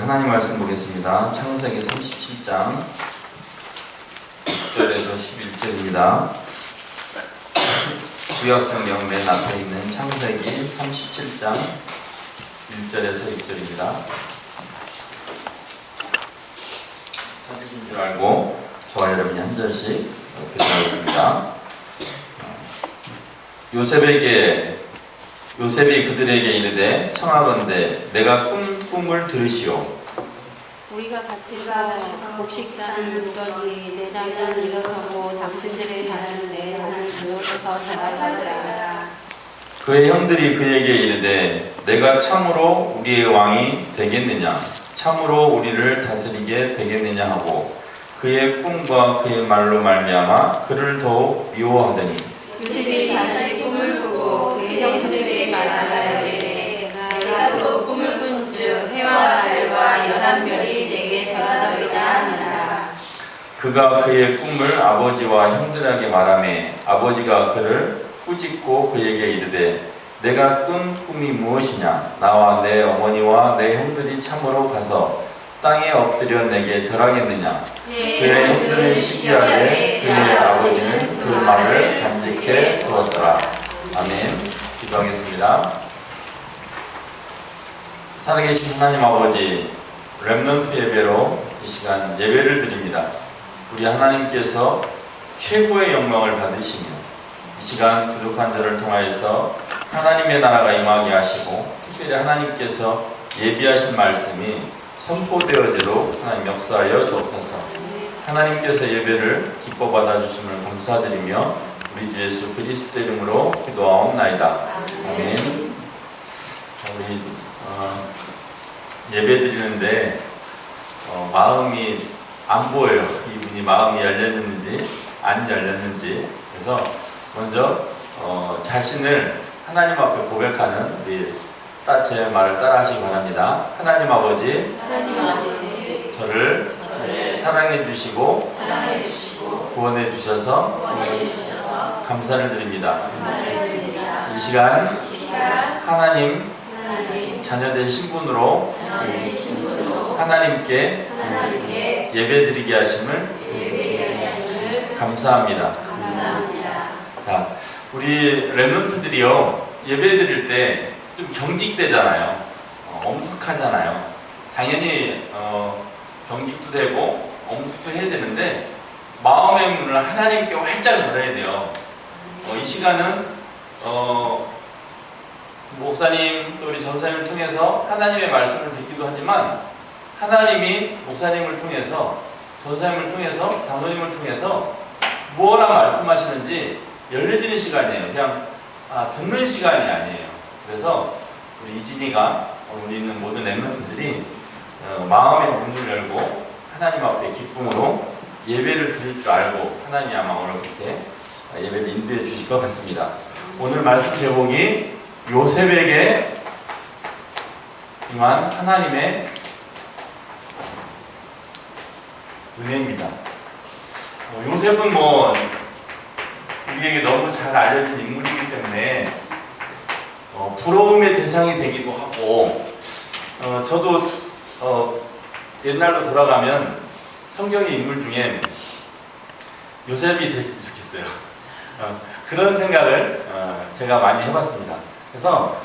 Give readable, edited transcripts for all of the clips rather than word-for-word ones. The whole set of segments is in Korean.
하나님 말씀 보겠습니다. 창세기 37장 6절에서 11절입니다. 구약성경 맨 앞에 있는 창세기 37장 1절에서 6절입니다. 찾으신 줄 알고 저와 여러분이 한 절씩 교독하겠습니다. 요셉이 그들에게 이르되 청하건대 내가 꾼 꿈을 들으시오. 우리가 밭에서 곡식단을 묻더니 내 땅은 일어서고 당신들의 단은 내 단을 부어서 살아가리라. 그의 형들이 그에게 이르되 내가 참으로 우리의 왕이 되겠느냐, 참으로 우리를 다스리게 되겠느냐 하고 그의 꿈과 그의 말로 말미암아 그를 더욱 미워하더니 요셉이 다시 꿈을 꾸고 그의 형들에게 말하되 내가 또 꿈을 꾼즉 해와 달과 열한 별이 내게 절하더이다 하니라. 그가 그의 꿈을 아버지와 형들에게 말하매 아버지가 그를 꾸짖고 그에게 이르되 내가 꾼 꿈이 무엇이냐, 나와 내 어머니와 내 형들이 참으로 가서 땅에 엎드려 내게 절하겠느냐. 그의 형들은 시기하되 그의 아버지는 그 말을 간직해 두었더라. 아멘. 기도하겠습니다. 살아계신 하나님 아버지, 렘넌트 예배로 이 시간 예배를 드립니다. 우리 하나님께서 최고의 영광을 받으시며 이 시간 부족한 저를 통하여서 하나님의 나라가 임하게 하시고 특별히 하나님께서 예비하신 말씀이 선포되어지도록 하나님 역사하여 주옵소서. 하나님께서 예배를 기뻐 받아주심을 감사드리며 우리 주 예수 그리스도 이름으로 기도하옵나이다. 아멘. 우리 예배 드리는데 마음이 안 보여요. 이분이 마음이 열렸는지 안 열렸는지. 그래서 먼저 자신을 하나님 앞에 고백하는 우리 제 말을 따라 하시기 바랍니다. 하나님 아버지, 저를 사랑해 주시고 구원해 주셔서 감사를 드립니다. 이 시간 하나님 자녀된 신분으로 하나님께 예배드리게 하심을 감사합니다. 자, 우리 렘넌트들이요, 예배드릴 때 좀 경직되잖아요. 엄숙하잖아요. 당연히 경직도 되고 엄숙도 해야 되는데 마음의 문을 하나님께 활짝 열어야 돼요. 이 시간은 목사님 또 우리 전사님을 통해서 하나님의 말씀을 듣기도 하지만 하나님이 목사님을 통해서 전사님을 통해서 장로님을 통해서 뭐라 말씀하시는지 열려지는 시간이에요. 그냥 듣는 시간이 아니에요. 그래서 우리 이진이가 우리 있는 모든 렘넌트들이 마음의 문을 열고 하나님 앞에 기쁨으로 예배를 드릴 줄 알고 하나님이 아마 오늘 그렇게 예배를 인도해 주실 것 같습니다. 오늘 말씀 제목이 요셉에게 임한 하나님의 은혜입니다. 요셉은 우리에게 너무 잘 알려진 인물이기 때문에 부러움의 대상이 되기도 하고, 저도 옛날로 돌아가면 성경의 인물 중에 요셉이 됐으면 좋겠어요. 그런 생각을 제가 많이 해봤습니다. 그래서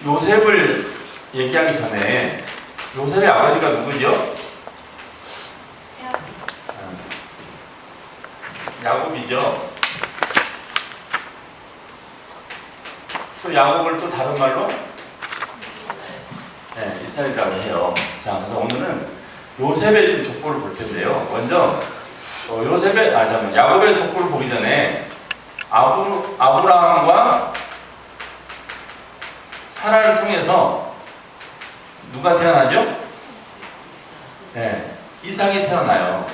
요셉을 얘기하기 전에 요셉의 아버지가 누구죠? 야곱이죠. 또 야곱을 또 다른 말로 이스라엘이라고 해요. 자, 그래서 오늘은 요셉의 좀 족보를 볼 텐데요. 먼저 야곱의 족보를 보기 전에 아브라함과 사라를 통해서 누가 태어나죠? 이삭이 태어나요.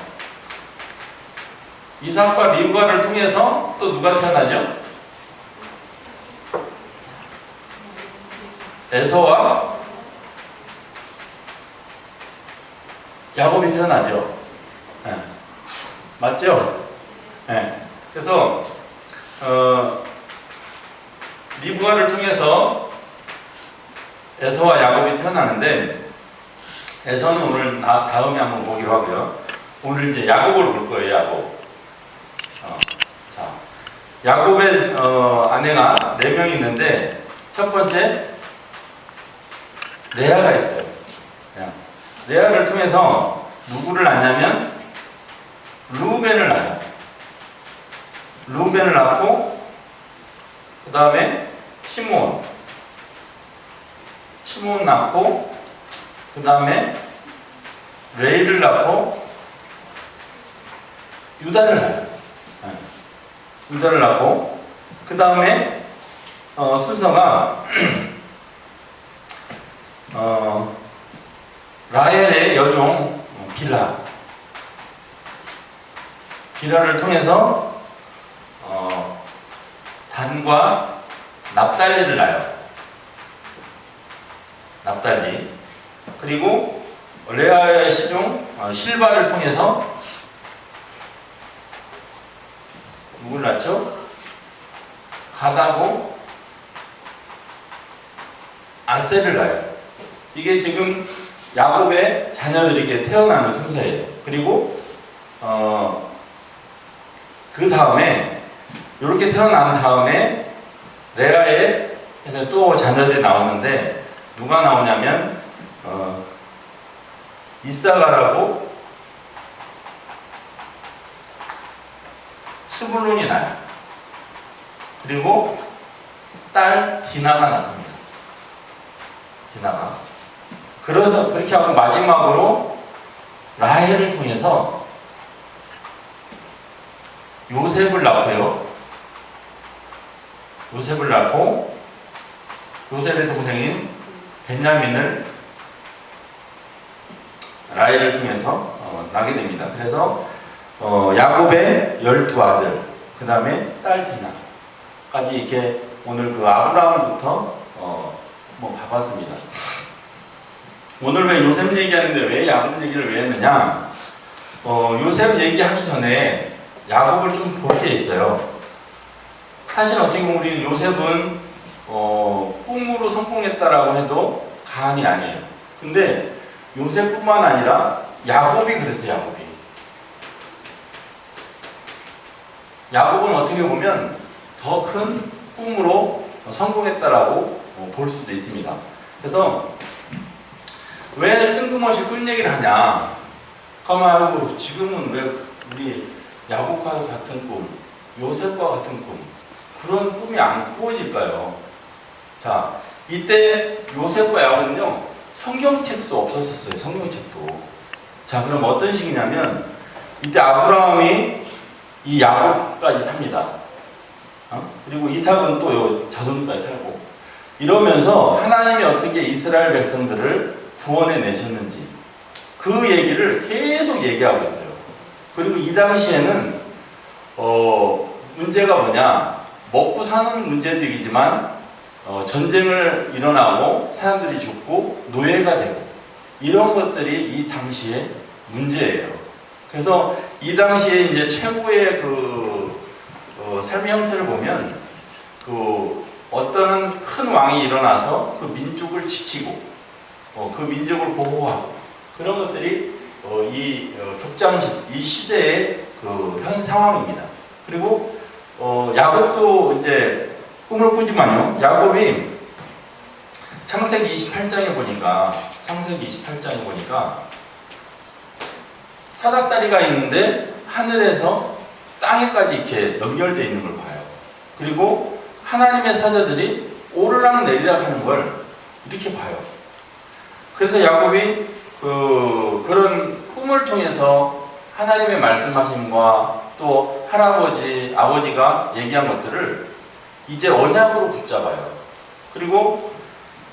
이삭과 리브가를 통해서 또 누가 태어나죠? 에서와 야곱이 태어나죠. 맞죠? 그래서 리브가를 통해서 에서와 야곱이 태어나는데 에서는 오늘 다음에 한번 보기로 하고요. 오늘 이제 야곱을 볼 거예요. 야곱. 자, 야곱의 아내가 4명 있는데 첫 번째 레아가 있어요. 레아를 통해서 누구를 낳냐면 루벤을 낳아요. 루벤을 낳고 그 다음에 시므온 낳고 그 다음에 레이를 낳고 유다를 낳아요. 유다를 낳고 그 다음에 순서가 라헬의 여종 빌하를 통해서 단과 납달리를 낳아요. 납달리. 그리고 레아의 시종 실바를 통해서 누굴 낳죠? 가다고 아셀을 낳아요. 이게 지금 야곱의 자녀들이 이렇게 태어나는 순서예요. 그리고 그 다음에 이렇게 태어난 다음에 레아의 해서 또 자녀들이 나오는데 누가 나오냐면 이사가라고 스불론이 나요. 그리고 딸 디나가 낳습니다. 디나가. 그래서 그렇게 하고 마지막으로 라헬을 통해서 요셉을 낳고요. 요셉을 낳고 요셉의 동생인 벤야민을 라헬을 통해서 낳게 됩니다. 그래서 야곱의 12아들, 그 다음에 딸 디나까지 이렇게 오늘 그 아브라함부터 한번 봐봤습니다. 오늘 왜 요셉 얘기하는데 왜 야곱 얘기를 왜 했느냐? 요셉 얘기하기 전에 야곱을 좀 볼 게 있어요. 사실 어떻게 보면 우리 요셉은 꿈으로 성공했다라고 해도 과언이 아니에요. 근데 요셉뿐만 아니라 야곱이 그랬어요. 야곱은 어떻게 보면 더 큰 꿈으로 성공했다라고 볼 수도 있습니다. 그래서 왜 뜬금없이 꿈 얘기를 하냐? 가만 지금은 왜 우리 야곱과 같은 꿈, 요셉과 같은 꿈, 그런 꿈이 안 꾸어질까요? 자, 이때 요셉과 야곱은요, 성경책도 없었어요. 성경책도. 자, 그럼 어떤 식이냐면 이때 아브라함이 이 야곱까지 삽니다. 그리고 이삭은 또 자손까지 살고 이러면서 하나님이 어떻게 이스라엘 백성들을 구원해 내셨는지 그 얘기를 계속 얘기하고 있어요. 그리고 이 당시에는 문제가 뭐냐, 먹고 사는 문제도 있지만 전쟁을 일어나고 사람들이 죽고 노예가 되고 이런 것들이 이 당시의 문제예요. 그래서 이 당시에 이제 최고의 삶의 형태를 보면 어떤 큰 왕이 일어나서 그 민족을 지키고 그 민족을 보호하고 그런 것들이 족장식 이 시대의 현 상황입니다. 그리고 야곱도 이제 꿈을 꾸지만요. 야곱이 창세기 28장에 보니까 사닥다리가 있는데 하늘에서 땅에까지 이렇게 연결되어 있는 걸 봐요. 그리고 하나님의 사자들이 오르락 내리락 하는 걸 이렇게 봐요. 그래서 야곱이 그런 꿈을 통해서 하나님의 말씀하심과 또 할아버지, 아버지가 얘기한 것들을 이제 언약으로 붙잡아요. 그리고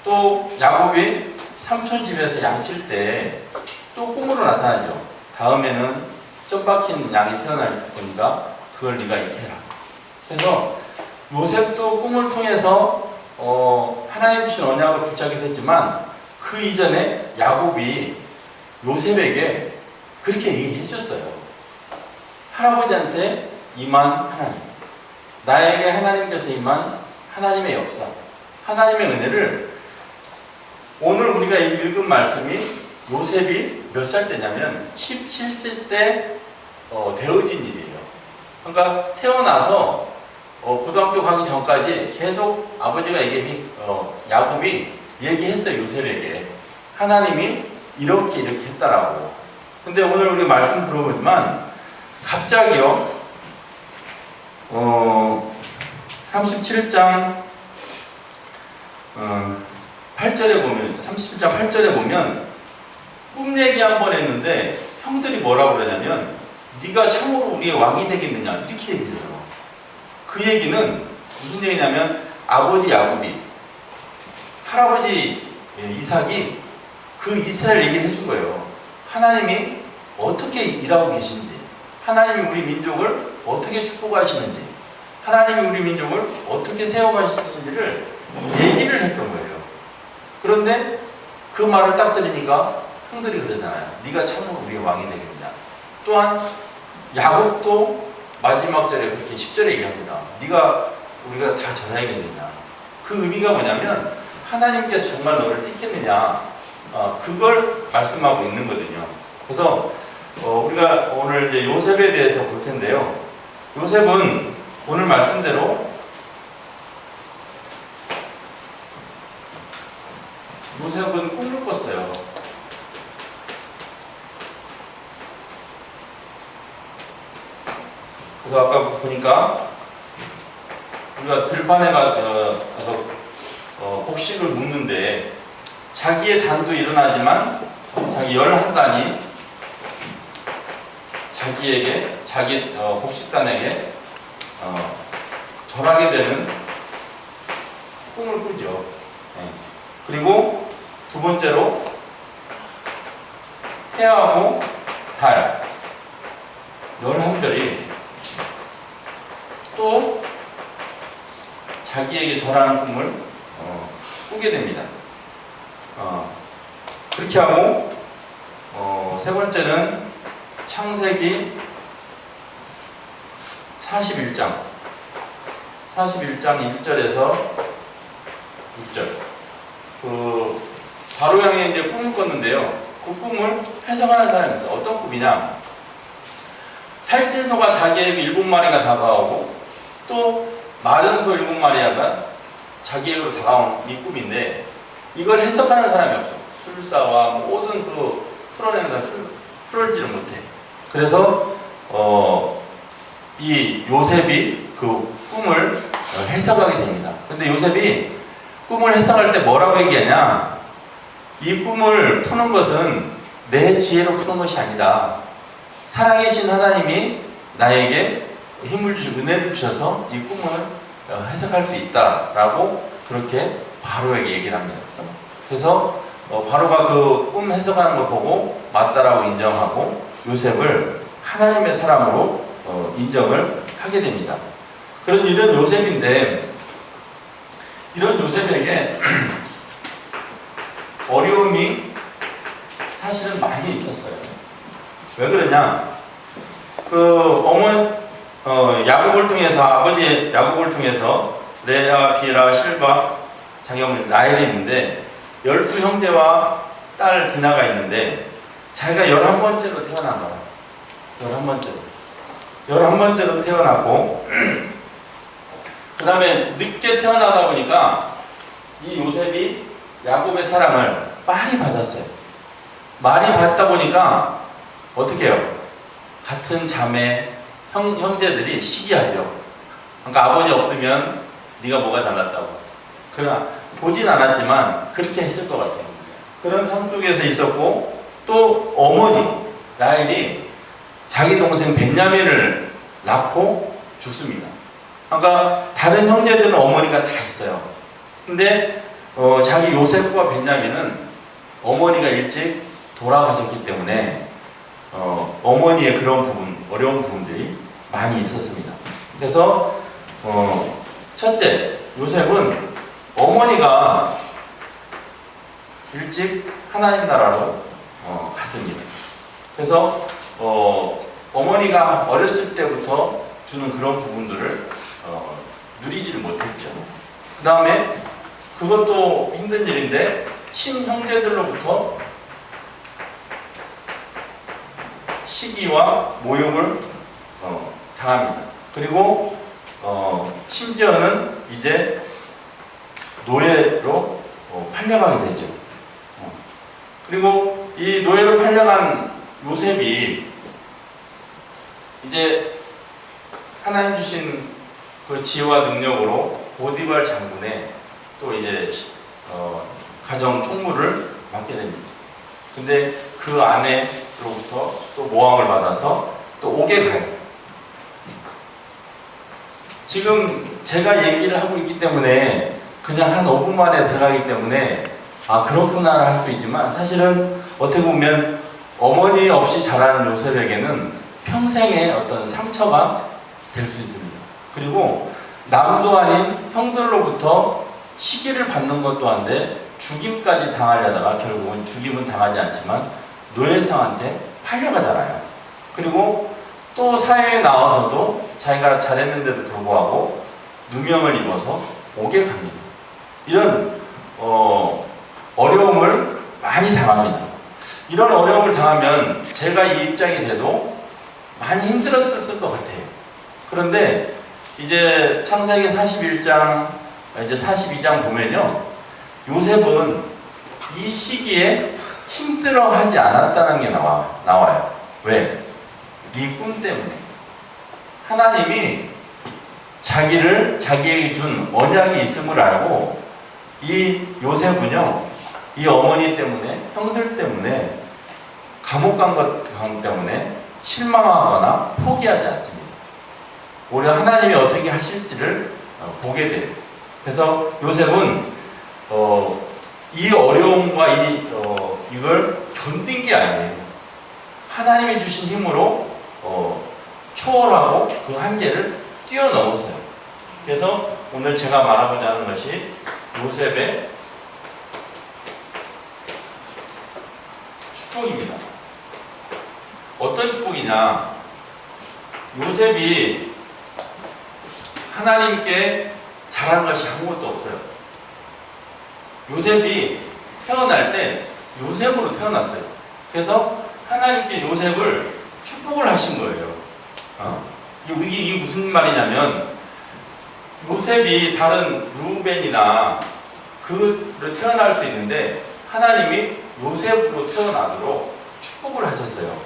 또 야곱이 삼촌 집에서 양칠 때 또 꿈으로 나타나죠. 다음에는 점 박힌 양이 태어날 거니까 그걸 네가 익혀라. 그래서 요셉도 꿈을 통해서 하나님 주신 언약을 붙잡게 됐지만 그 이전에 야곱이 요셉에게 그렇게 얘기해 줬어요. 할아버지한테 임한 하나님, 나에게 하나님께서 임한 하나님의 역사, 하나님의 은혜를 오늘 우리가 읽은 말씀이 요셉이 몇 살 때냐면 17세 때 되어진 일이에요. 그러니까 태어나서 고등학교 가기 전까지 계속 아버지가 야곱이 얘기했어요. 요셉에게 하나님이 이렇게 했다라고. 근데 오늘 우리 말씀 들어보지만 갑자기요 37장 8절에 보면 37장 8절에 보면 꿈 얘기 한 번 했는데 형들이 뭐라고 그러냐면 네가 참으로 우리의 왕이 되겠느냐 이렇게 얘기를 해요. 그 얘기는 무슨 얘기냐면 아버지 야곱이 할아버지 이삭이 그 이스라엘 얘기를 해준 거예요. 하나님이 어떻게 일하고 계신지, 하나님이 우리 민족을 어떻게 축복하시는지, 하나님이 우리 민족을 어떻게 세워가시는지를 얘기를 했던 거예요. 그런데 그 말을 딱 들으니까 형들이 그러잖아요. 네가 참으로 우리의 왕이 되겠느냐. 또한 야곱도 마지막 절에 그렇게 10절에 얘기합니다. 우리가 다 전하겠느냐. 그 의미가 뭐냐면 하나님께서 정말 너를 택했느냐. 그걸 말씀하고 있는 거거든요. 그래서 우리가 오늘 이제 요셉에 대해서 볼 텐데요. 요셉은 오늘 말씀대로 요셉은 꿈을 꿨어요. 그래서 아까 보니까 우리가 들판에 가서 곡식을 묻는데 자기의 단도 일어나지만 자기 11단이 자기 곡식단에게 절하게 되는 꿈을 꾸죠. 그리고 두 번째로 태하고 달 11별이 또 자기에게 절하는 꿈을 꾸게 됩니다. 그렇게 하고 세 번째는 창세기 41장 1절에서 6절 바로 형이 이제 꿈을 꿨는데요. 그 꿈을 해석하는 사람이 있어요. 어떤 꿈이냐? 살찐 소가 자기에게 7마리가 다가오고 또 마른 소 7마리가 자기에게로 다가온 이 꿈인데 이걸 해석하는 사람이 없어. 술사와 모든 풀어내는 사람 풀지를 못해. 그래서 이 요셉이 그 꿈을 해석하게 됩니다. 근데 요셉이 꿈을 해석할 때 뭐라고 얘기하냐? 이 꿈을 푸는 것은 내 지혜로 푸는 것이 아니다. 살아계신 하나님이 나에게 힘을 주시고 은혜를 주셔서 이 꿈을 해석할 수 있다라고 그렇게 바로에게 얘기를 합니다. 그래서 바로가 그 꿈 해석하는 걸 보고 맞다라고 인정하고 요셉을 하나님의 사람으로 인정을 하게 됩니다. 그런 이런 요셉인데 이런 요셉에게 어려움이 사실은 많이 있었어요. 왜 그러냐? 야곱을 통해서 아버지 야곱을 통해서 레아, 빌하, 실바, 자기 어머니 라헬이 있는데 12형제와 딸 디나가 있는데 자기가 11번째로 태어난 거야. 11번째로 태어났고 그 다음에 늦게 태어나다 보니까 이 요셉이 야곱의 사랑을 많이 받았어요. 많이 받다 보니까 어떻게 해요? 같은 자매 형제들이 시기하죠. 그러니까 아버지 없으면 네가 뭐가 잘났다고. 그러나 보진 않았지만 그렇게 했을 것 같아요. 그런 삶 속에서 있었고 또 어머니 라헬이 자기 동생 벤야민을 낳고 죽습니다. 그러니까 다른 형제들은 어머니가 다 있어요. 근데 자기 요셉과 벤야민은 어머니가 일찍 돌아가셨기 때문에 어머니의 그런 어려운 부분들이 많이 있었습니다. 그래서 첫째, 요셉은 어머니가 일찍 하나님 나라로 갔습니다. 그래서 어머니가 어렸을 때부터 주는 그런 부분들을 누리지를 못했죠. 그 다음에 그것도 힘든 일인데 친형제들로부터 시기와 모욕을 당합니다. 그리고 심지어는 이제 노예로 팔려가게 되죠. 그리고 이 노예로 팔려간 요셉이 이제 하나님 주신 그 지혜와 능력으로 보디발 장군의 또 이제 가정 총무를 맡게 됩니다. 근데 그 아내로부터 또 모함을 받아서 또 옥에 가요. 지금 제가 얘기를 하고 있기 때문에 그냥 한 5분 만에 들어가기 때문에 아 그렇구나 할 수 있지만 사실은 어떻게 보면 어머니 없이 자라는 요셉에게는 평생의 어떤 상처가 될 수 있습니다. 그리고 남도 아닌 형들로부터 시기를 받는 것도 한데 죽임까지 당하려다가 결국은 죽임은 당하지 않지만 노예상한테 팔려가잖아요. 그리고 또 사회에 나와서도 자기가 잘했는데도 불구하고 누명을 입어서 옥에 갑니다. 이런 어려움을 많이 당합니다. 이런 어려움을 당하면 제가 이 입장이 돼도 많이 힘들었을 것 같아요. 그런데 이제 창세기 41장 이제 42장 보면요, 요셉은 이 시기에 힘들어하지 않았다는 게 나와요. 왜? 이 꿈 때문에. 하나님이 자기에게 준 언약이 있음을 알고 이 요셉은요, 이 어머니 때문에, 형들 때문에, 감옥 간 것 때문에 실망하거나 포기하지 않습니다. 오히려 하나님이 어떻게 하실지를 보게 돼요. 그래서 요셉은 이 어려움과 이걸 견딘 게 아니에요. 하나님이 주신 힘으로 초월하고 그 한계를 뛰어넘었어요. 그래서 오늘 제가 말하고자 하는 것이 요셉의 축복입니다. 어떤 축복이냐? 요셉이 하나님께 잘한 것이 아무것도 없어요. 요셉이 태어날 때 요셉으로 태어났어요. 그래서 하나님께 요셉을 축복을 하신 거예요. 이게 무슨 말이냐면 요셉이 다른 루벤이나 그를 태어날 수 있는데 하나님이 요셉으로 태어나도록 축복을 하셨어요.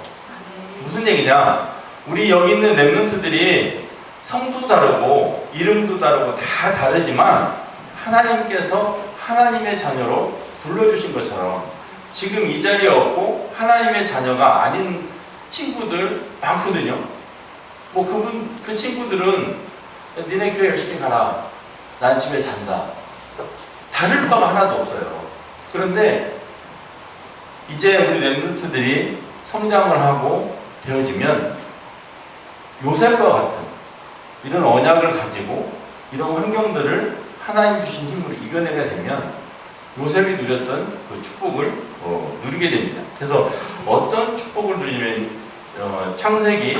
무슨 얘기냐? 우리 여기 있는 렘넌트들이 성도 다르고 이름도 다르고 다 다르지만 하나님께서 하나님의 자녀로 불러주신 것처럼 지금 이 자리에 없고 하나님의 자녀가 아닌 친구들 많거든요. 그 친구들은 니네 교회 열심히 가라. 난 집에 잔다. 다를 바가 하나도 없어요. 그런데 이제 우리 렘넌트들이 성장을 하고 되어지면 요셉과 같은 이런 언약을 가지고 이런 환경들을 하나님 주신 힘으로 이겨내게 되면 요셉이 누렸던 그 축복을 누리게 됩니다. 그래서 어떤 축복을 누리면 창세기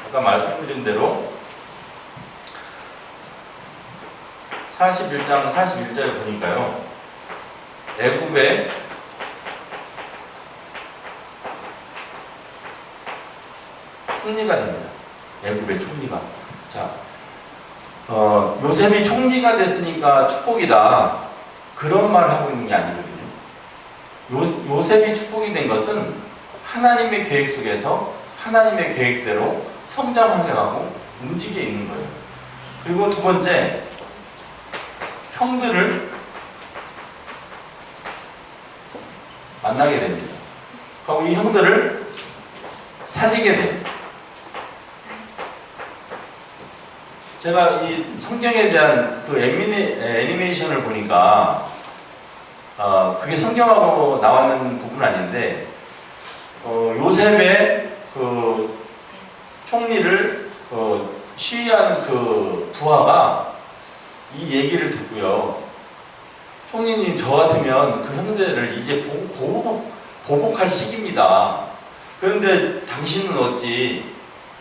아까 말씀드린 대로 41장 41절에 보니까요, 애굽의 총리가 됩니다. 애굽의 총리가. 자, 요셉이 총리가 됐으니까 축복이다. 그런 말을 하고 있는 게 아니거든요. 요셉이 축복이 된 것은 하나님의 계획 속에서 하나님의 계획대로 성장하게 하고 움직여 있는 거예요. 그리고 두 번째, 형들을 만나게 됩니다. 그리고 이 형들을 살리게 돼요. 제가 이 성경에 대한 그 애니메이션을 보니까 그게 성경하고 나왔는 부분은 아닌데 요셉의 그 총리를 시위하는 그 부하가 이 얘기를 듣고요, 총리님 저 같으면 그 형제를 이제 보복할 시기입니다. 그런데 당신은 어찌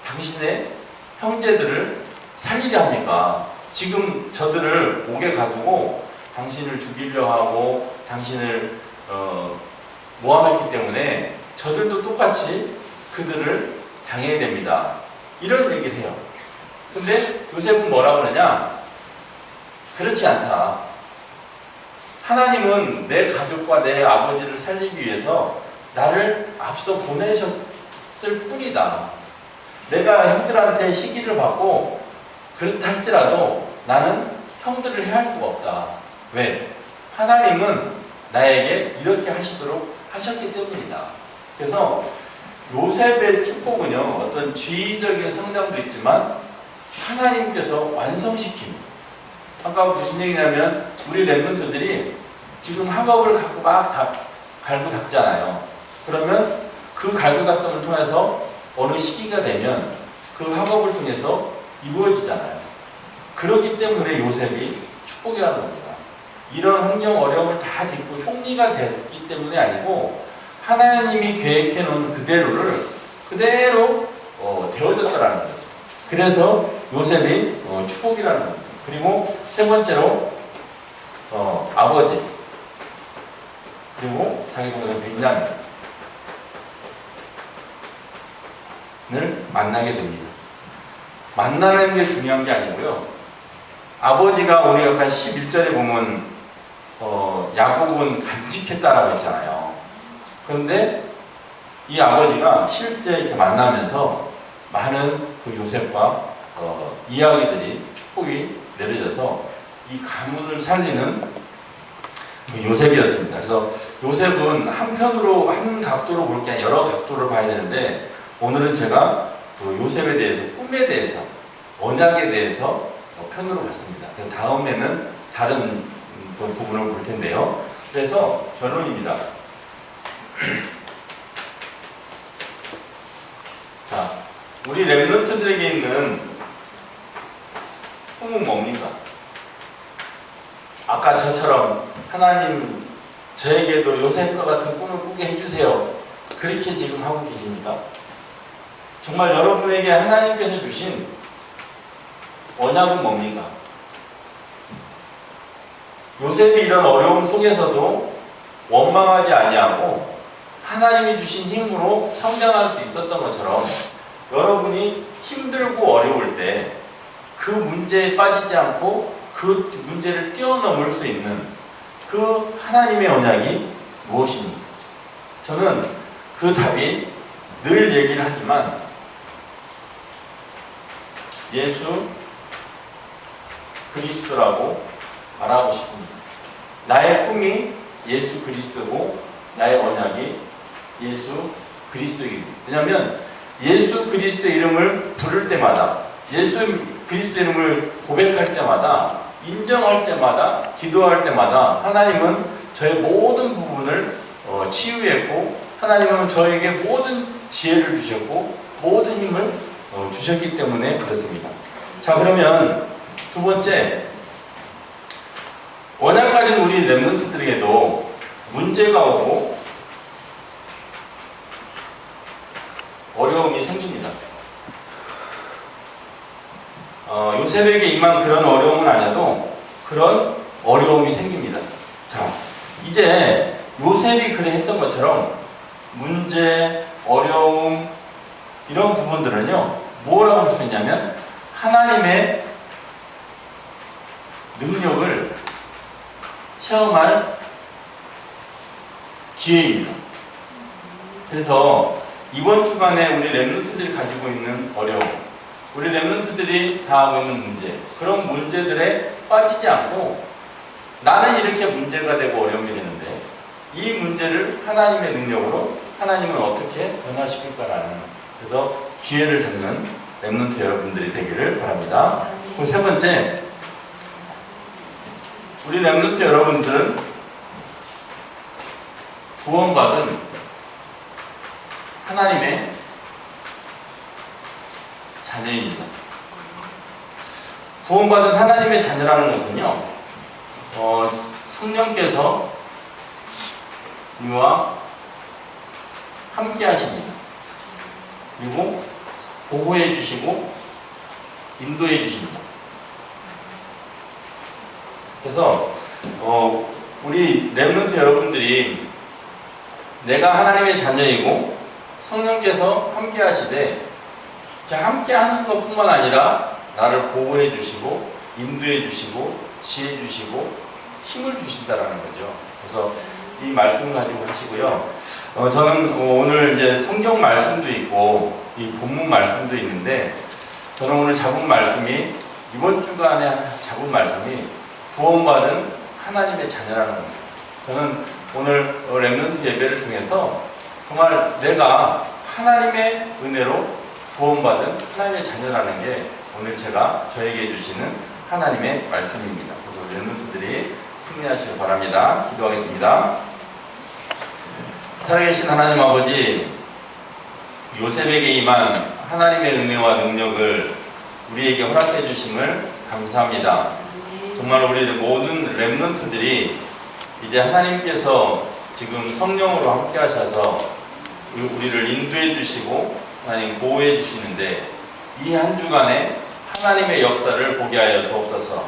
당신의 형제들을 살리려 합니까? 지금 저들을 옥에 가두고 당신을 죽이려 하고 당신을 모함했기 때문에 저들도 똑같이 그들을 당해야 됩니다. 이런 얘기를 해요. 근데 요셉은 뭐라고 그러냐? 그렇지 않다. 하나님은 내 가족과 내 아버지를 살리기 위해서 나를 앞서 보내셨을 뿐이다. 내가 형들한테 시기를 받고 그렇다 할지라도 나는 형들을 해할 수가 없다. 왜? 하나님은 나에게 이렇게 하시도록 하셨기 때문이다. 그래서 요셉의 축복은요, 어떤 지위적인 성장도 있지만 하나님께서 완성시킴. 아까 무슨 얘기냐면 우리 랩런트들이 지금 학업을 갖고 막 갈고 닦잖아요. 그러면 그 갈고 닦음을 통해서 어느 시기가 되면 그 학업을 통해서 이루어지잖아요. 그렇기 때문에 요셉이 축복이라는 겁니다. 이런 환경 어려움을 다 딛고 총리가 됐기 때문이 아니고 하나님이 계획해 놓은 그대로를 그대로 되어졌다라는 거죠. 그래서 요셉이 축복이라는 겁니다. 그리고 세 번째로 아버지, 그리고 자기 동생 벤자민을 만나게 됩니다. 만나는 게 중요한 게 아니고요. 아버지가 우리 약간 11절에 보면 야곱은 간직했다라고 했잖아요. 그런데 이 아버지가 실제 이렇게 만나면서 많은 그 요셉과 이야기들이 축복이 내려져서 이 가문을 살리는 그 요셉이었습니다. 그래서 요셉은 한편으로 한 각도로 볼 게 아니라 여러 각도를 봐야 되는데 오늘은 제가 그 요셉에 대해서 꿈에 대해서 언약에 대해서 편으로 봤습니다. 그래서 다음에는 다른 부분을 볼 텐데요. 그래서 결론입니다. 자, 우리 랩런트들에게 있는 꿈은 뭡니까? 아까 저처럼 하나님 저에게도 요셉과 같은 꿈을 꾸게 해주세요. 그렇게 지금 하고 계십니까? 정말 여러분에게 하나님께서 주신 언약은 뭡니까? 요셉이 이런 어려움 속에서도 원망하지 아니하고 하나님이 주신 힘으로 성장할 수 있었던 것처럼 여러분이 힘들고 어려울 때 그 문제에 빠지지 않고 그 문제를 뛰어넘을 수 있는 그 하나님의 언약이 무엇입니까? 저는 그 답이 늘 얘기를 하지만 예수 그리스도라고 말하고 싶습니다. 나의 꿈이 예수 그리스도고 나의 언약이 예수 그리스도입니다. 왜냐하면 예수 그리스도 이름을 부를 때마다 예수 그리스도 이름을 고백할 때마다 인정할 때마다 기도할 때마다 하나님은 저의 모든 부분을 치유했고 하나님은 저에게 모든 지혜를 주셨고 모든 힘을 주셨기 때문에 그렇습니다. 자, 그러면 두 번째, 언약 가진 우리 랩런트들에게도 문제가 오고 어려움이 생깁니다. 요셉에게 임한 그런 어려움은 아니어도 그런 어려움이 생깁니다. 자, 이제 요셉이 그래 했던 것처럼 문제, 어려움 이런 부분들은요 뭐라고 할 수 있냐면 하나님의 능력을 체험할 기회입니다. 그래서 이번 주간에 우리 랩런트들이 가지고 있는 어려움, 우리 랩런트들이 당하고 있는 문제, 그런 문제들에 빠지지 않고 나는 이렇게 문제가 되고 어려움이 되는데 이 문제를 하나님의 능력으로 하나님은 어떻게 변화시킬까라는, 그래서 기회를 잡는 랩런트 여러분들이 되기를 바랍니다. 그리고 세 번째, 우리 랩런트 여러분들은 구원받은 하나님의 자녀입니다. 구원받은 하나님의 자녀라는 것은요, 성령께서 우리와 함께 하십니다. 그리고 보호해 주시고 인도해 주십니다. 그래서 우리 렘넌트 여러분들이 내가 하나님의 자녀이고 성령께서 함께 하시되 함께 하는 것뿐만 아니라 나를 보호해 주시고 인도해 주시고 지혜 주시고 힘을 주신다라는 거죠. 그래서 이 말씀 가지고 하시고요. 저는 오늘 이제 성경 말씀도 있고 이 본문 말씀도 있는데 저는 오늘 잡은 말씀이 이번 주간에 잡은 말씀이 구원받은 하나님의 자녀라는 겁니다. 저는 오늘 렘넌트 예배를 통해서 정말 내가 하나님의 은혜로 구원받은 하나님의 자녀라는 게 오늘 제가 저에게 주시는 하나님의 말씀입니다. 그래서 렘넌트들이 승리하시길 바랍니다. 기도하겠습니다. 살아계신 하나님 아버지, 요셉에게 임한 하나님의 은혜와 능력을 우리에게 허락해 주심을 감사합니다. 정말 우리 모든 렘넌트들이 이제 하나님께서 지금 성령으로 함께 하셔서 우리를 인도해 주시고 하나님 보호해 주시는데 이 한 주간에 하나님의 역사를 보게 하여 주옵소서.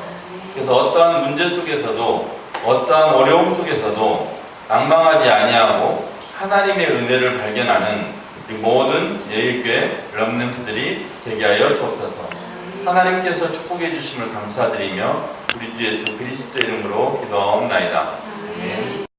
그래서 어떠한 문제 속에서도 어떠한 어려움 속에서도 낭망하지 아니하고 하나님의 은혜를 발견하는 우리 모든 예일교회 렘넌트들이 되게 하여 주옵소서. 하나님께서 축복해 주심을 감사드리며 우리 주 예수 그리스도의 이름으로 기도하옵나이다. 아멘.